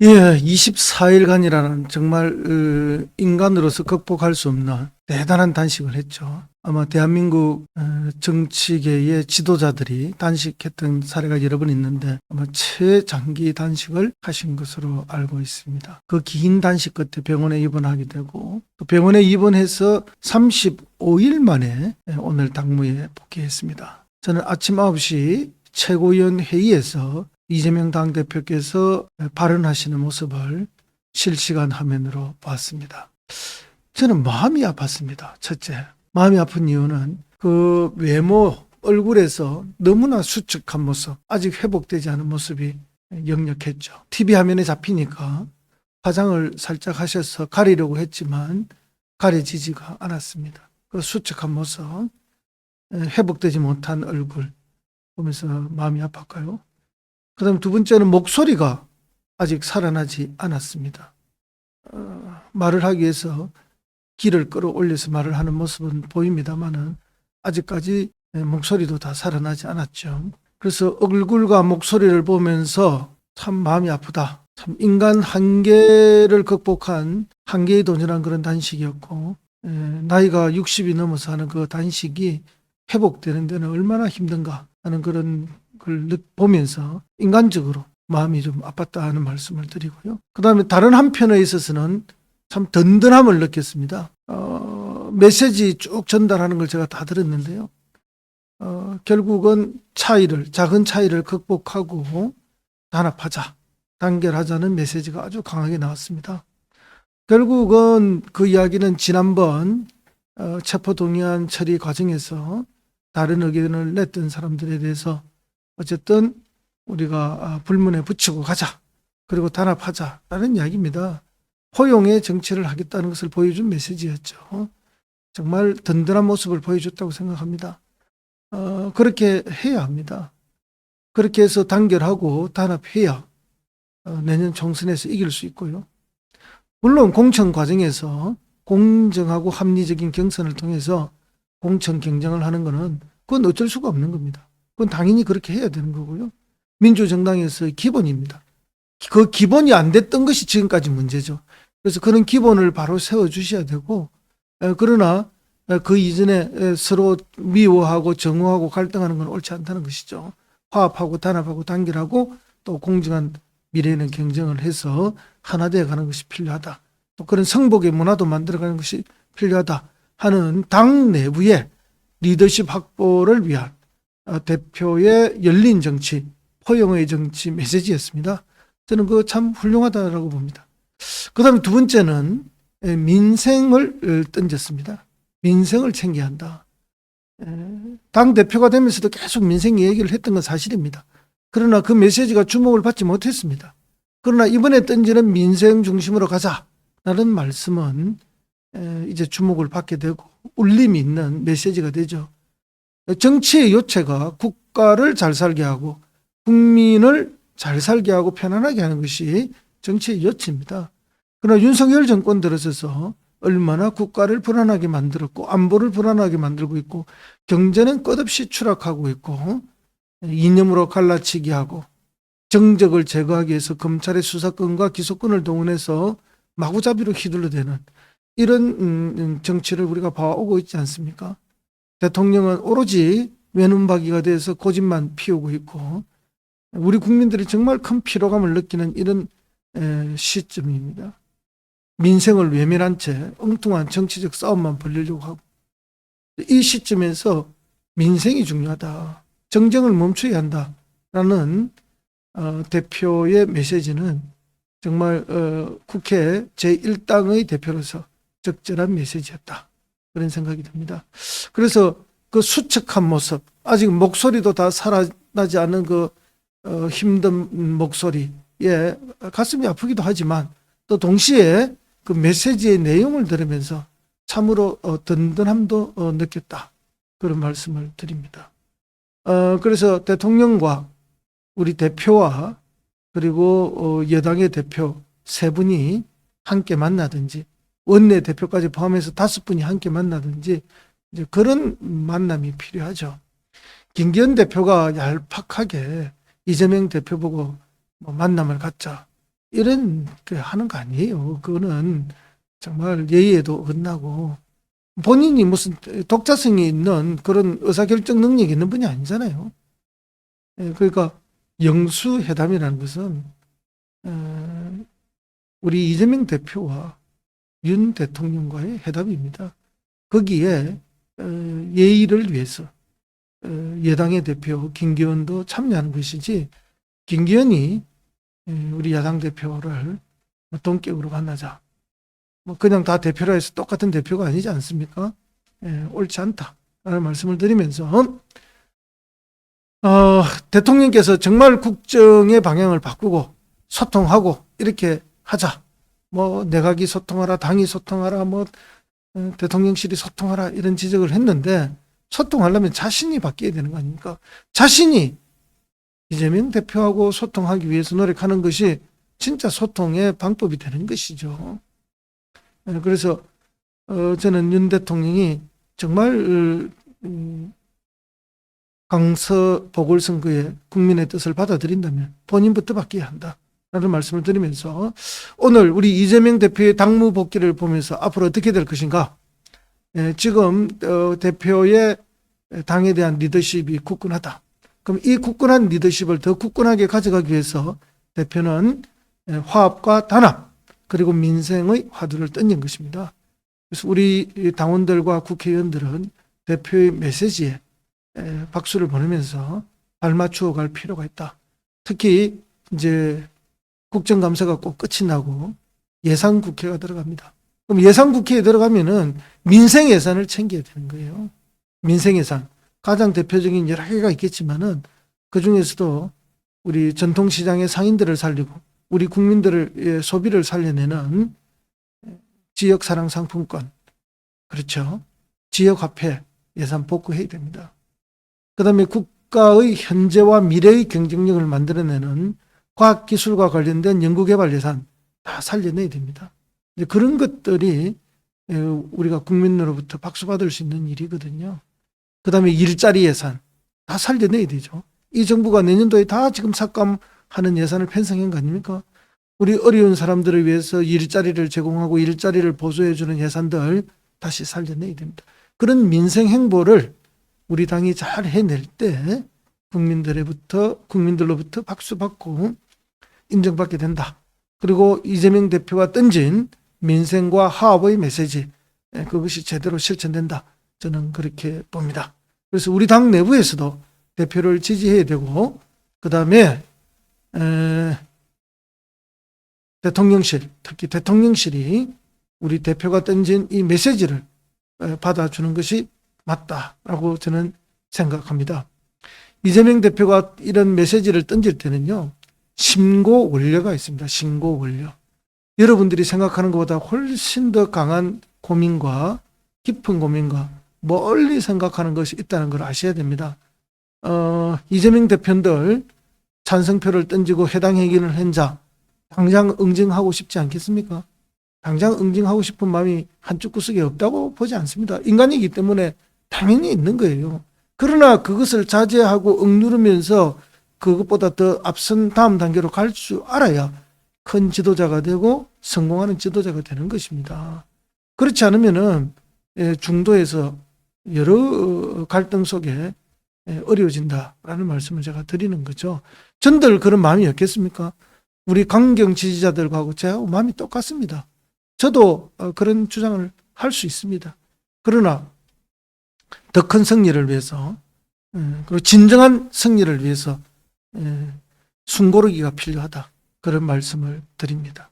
예, 24일간이라는 정말 인간으로서 극복할 수 없는 대단한 단식을 했죠. 아마 대한민국 정치계의 지도자들이 단식했던 사례가 여러 번 있는데 아마 최장기 단식을 하신 것으로 알고 있습니다. 그 긴 단식 끝에 병원에 입원하게 되고 또 병원에 입원해서 35일 만에 오늘 당무에 복귀했습니다. 저는 아침 9시 최고위원 회의에서 이재명 당대표께서 발언하시는 모습을 실시간 화면으로 봤습니다. 저는 마음이 아팠습니다. 첫째, 마음이 아픈 이유는 그 외모, 얼굴에서 너무나 수척한 모습, 아직 회복되지 않은 모습이 역력했죠. TV 화면에 잡히니까 화장을 살짝 하셔서 가리려고 했지만 가려지지가 않았습니다. 그 수척한 모습, 회복되지 못한 얼굴 보면서 마음이 아팠고요. 그 다음 두 번째는 목소리가 아직 살아나지 않았습니다. 말을 하기 위해서 기를 끌어올려서 말을 하는 모습은 보입니다만은 아직까지 목소리도 다 살아나지 않았죠. 그래서 얼굴과 목소리를 보면서 참 마음이 아프다. 참 인간 한계를 극복한 한계에 도전한 그런 단식이었고, 나이가 60이 넘어서 하는 그 단식이 회복되는 데는 얼마나 힘든가 하는 그런 걸 보면서 인간적으로 마음이 좀 아팠다 하는 말씀을 드리고요. 그 다음에 다른 한편에 있어서는 참 든든함을 느꼈습니다. 메시지 쭉 전달하는 걸 제가 다 들었는데요. 결국은 작은 차이를 극복하고 단합하자, 단결하자는 메시지가 아주 강하게 나왔습니다. 결국은 그 이야기는 지난번 체포동의안 처리 과정에서 다른 의견을 냈던 사람들에 대해서 어쨌든 우리가 불문에 붙이고 가자, 그리고 단합하자라는 이야기입니다. 포용의 정치를 하겠다는 것을 보여준 메시지였죠. 정말 든든한 모습을 보여줬다고 생각합니다. 그렇게 해야 합니다. 그렇게 해서 단결하고 단합해야 내년 총선에서 이길 수 있고요. 물론 공천 과정에서 공정하고 합리적인 경선을 통해서 공천 경쟁을 하는 것은 그건 어쩔 수가 없는 겁니다. 그건 당연히 그렇게 해야 되는 거고요. 민주정당에서의 기본입니다. 그 기본이 안 됐던 것이 지금까지 문제죠. 그래서 그런 기본을 바로 세워주셔야 되고, 그러나 그 이전에 서로 미워하고 정오하고 갈등하는 건 옳지 않다는 것이죠. 화합하고 단합하고 단결하고 또 공정한 미래에는 경쟁을 해서 하나 되어 가는 것이 필요하다. 또 그런 성복의 문화도 만들어가는 것이 필요하다 하는 당 내부의 리더십 확보를 위한 대표의 열린 정치, 포용의 정치 메시지였습니다. 저는 그거 참 훌륭하다라고 봅니다. 그 다음에 두 번째는 민생을 던졌습니다. 민생을 챙겨야 한다. 당대표가 되면서도 계속 민생 얘기를 했던 건 사실입니다. 그러나 그 메시지가 주목을 받지 못했습니다. 그러나 이번에 던지는 민생 중심으로 가자라는 말씀은 이제 주목을 받게 되고 울림이 있는 메시지가 되죠. 정치의 요체가 국가를 잘 살게 하고 국민을 잘 살게 하고 편안하게 하는 것이 정치의 요체입니다. 그러나 윤석열 정권 들어서서 얼마나 국가를 불안하게 만들었고 안보를 불안하게 만들고 있고 경제는 끝없이 추락하고 있고 이념으로 갈라치기 하고 정적을 제거하기 위해서 검찰의 수사권과 기소권을 동원해서 마구잡이로 휘둘러대는 이런 정치를 우리가 봐오고 있지 않습니까? 대통령은 오로지 외눈박이가 돼서 고집만 피우고 있고 우리 국민들이 정말 큰 피로감을 느끼는 이런 시점입니다. 민생을 외면한 채 엉뚱한 정치적 싸움만 벌리려고 하고 이 시점에서 민생이 중요하다. 정쟁을 멈춰야 한다라는 대표의 메시지는 정말 국회 제1당의 대표로서 적절한 메시지였다. 그런 생각이 듭니다. 그래서 그 수척한 모습, 아직 목소리도 다 살아나지 않은 그 힘든 목소리에 가슴이 아프기도 하지만 또 동시에 그 메시지의 내용을 들으면서 참으로 든든함도 느꼈다. 그런 말씀을 드립니다. 그래서 대통령과 우리 대표와 그리고 여당의 대표 세 분이 함께 만나든지 원내 대표까지 포함해서 5분이 함께 만나든지 이제 그런 만남이 필요하죠. 김기현 대표가 얄팍하게 이재명 대표 보고 만남을 갖자. 이런 하는 거 아니에요. 그거는 정말 예의에도 어긋나고 본인이 무슨 독자성이 있는 그런 의사결정 능력이 있는 분이 아니잖아요. 그러니까 영수회담이라는 것은 우리 이재명 대표와 윤 대통령과의 회담입니다. 거기에 예의를 위해서 여당의 대표 김기현도 참여하는 것이지, 김기현이 우리 야당 대표를 동격으로 만나자, 그냥 다 대표라 해서 똑같은 대표가 아니지 않습니까? 옳지 않다라는 말씀을 드리면서 대통령께서 정말 국정의 방향을 바꾸고 소통하고 이렇게 하자, 내각이 소통하라, 당이 소통하라, 대통령실이 소통하라, 이런 지적을 했는데, 소통하려면 자신이 바뀌어야 되는 거 아닙니까? 자신이 이재명 대표하고 소통하기 위해서 노력하는 것이 진짜 소통의 방법이 되는 것이죠. 그래서 저는 윤 대통령이 정말 강서 보궐선거에 국민의 뜻을 받아들인다면 본인부터 바뀌어야 한다라는 말씀을 드리면서, 오늘 우리 이재명 대표의 당무 복귀를 보면서 앞으로 어떻게 될 것인가. 지금 대표의 당에 대한 리더십이 굳건하다. 그럼 이 굳건한 리더십을 더 굳건하게 가져가기 위해서 대표는 화합과 단합, 그리고 민생의 화두를 던진 것입니다. 그래서 우리 당원들과 국회의원들은 대표의 메시지에 박수를 보내면서 발맞추어 갈 필요가 있다. 특히 이제 국정감사가 꼭 끝이 나고 예산국회가 들어갑니다. 그럼 예산국회에 들어가면은 민생 예산을 챙겨야 되는 거예요. 민생 예산. 가장 대표적인 여러 개가 있겠지만은 그 중에서도 우리 전통시장의 상인들을 살리고 우리 국민들의 소비를 살려내는 지역사랑 상품권, 그렇죠. 지역화폐 예산 복구해야 됩니다. 그 다음에 국가의 현재와 미래의 경쟁력을 만들어내는 과학기술과 관련된 연구개발 예산 다 살려내야 됩니다. 그런 것들이 우리가 국민으로부터 박수받을 수 있는 일이거든요. 그 다음에 일자리 예산 다 살려내야 되죠. 이 정부가 내년도에 다 지금 삭감하는 예산을 편성한 거 아닙니까? 우리 어려운 사람들을 위해서 일자리를 제공하고 일자리를 보조해주는 예산들 다시 살려내야 됩니다. 그런 민생 행보를 우리 당이 잘 해낼 때 국민들로부터 박수받고 인정받게 된다. 그리고 이재명 대표가 던진 민생과 화합의 메시지, 그것이 제대로 실천된다. 저는 그렇게 봅니다. 그래서 우리 당 내부에서도 대표를 지지해야 되고, 그 다음에 대통령실, 특히 대통령실이 우리 대표가 던진 이 메시지를 받아주는 것이 맞다라고 저는 생각합니다. 이재명 대표가 이런 메시지를 던질 때는요, 심고 원료가 있습니다. 심고 원료. 여러분들이 생각하는 것보다 훨씬 더 강한 고민과 깊은 고민과 멀리 생각하는 것이 있다는 걸 아셔야 됩니다. 이재명 대표들 찬성표를 던지고 해당 행위를 한 자 당장 응징하고 싶지 않겠습니까? 당장 응징하고 싶은 마음이 한쪽 구석에 없다고 보지 않습니다. 인간이기 때문에 당연히 있는 거예요. 그러나 그것을 자제하고 억누르면서 그것보다 더 앞선 다음 단계로 갈 줄 알아야 큰 지도자가 되고 성공하는 지도자가 되는 것입니다. 그렇지 않으면은 중도에서 여러 갈등 속에 어려워진다라는 말씀을 제가 드리는 거죠. 전들 그런 마음이 없겠습니까? 우리 강경 지지자들하고 제가 마음이 똑같습니다. 저도 그런 주장을 할 수 있습니다. 그러나 더 큰 승리를 위해서, 그리고 진정한 승리를 위해서 숨고르기가 필요하다. 그런 말씀을 드립니다.